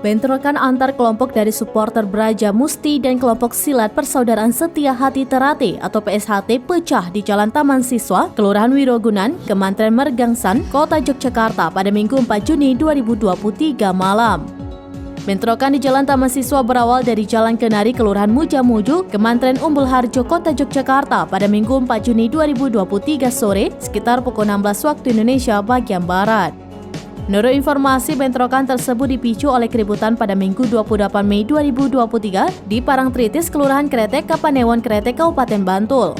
Bentrokan antar kelompok dari supporter Braja Musti dan kelompok silat Persaudaraan Setia Hati Terate atau PSHT pecah di Jalan Taman Siswa, Kelurahan Wirogunan, Kementerian Mergangsan, Kota Yogyakarta pada Minggu 4 Juni 2023 malam. Bentrokan di Jalan Taman Siswa berawal dari Jalan Kenari, Kelurahan Mujamuju, Kementerian Umbul Harjo, Kota Yogyakarta pada Minggu 4 Juni 2023 sore sekitar pukul 16 waktu Indonesia bagian Barat. Menurut informasi, bentrokan tersebut dipicu oleh keributan pada Minggu 28 Mei 2023 di Parangtritis, Kelurahan Kretek, Kapanewon Kretek, Kabupaten Bantul.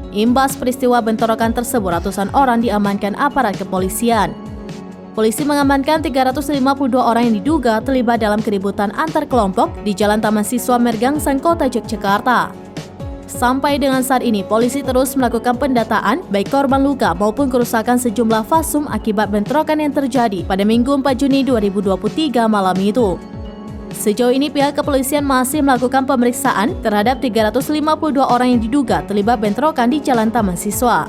Imbas peristiwa bentrokan tersebut, ratusan orang diamankan aparat kepolisian. Polisi mengamankan 352 orang yang diduga terlibat dalam keributan antar kelompok di Jalan Taman Siswa Mergangsan, Kota Yogyakarta. Sampai dengan saat ini, polisi terus melakukan pendataan baik korban luka maupun kerusakan sejumlah fasum akibat bentrokan yang terjadi pada Minggu 4 Juni 2023 malam itu. Sejauh ini pihak kepolisian masih melakukan pemeriksaan terhadap 352 orang yang diduga terlibat bentrokan di Jalan Taman Siswa.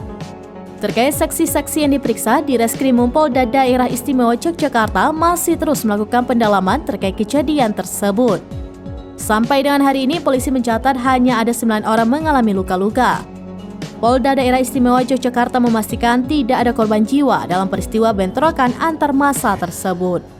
Terkait saksi-saksi yang diperiksa, di Reskrimum Polda Daerah Istimewa Yogyakarta masih terus melakukan pendalaman terkait kejadian tersebut. Sampai dengan hari ini, polisi mencatat hanya ada 9 orang mengalami luka-luka. Polda Daerah Istimewa Yogyakarta memastikan tidak ada korban jiwa dalam peristiwa bentrokan antar massa tersebut.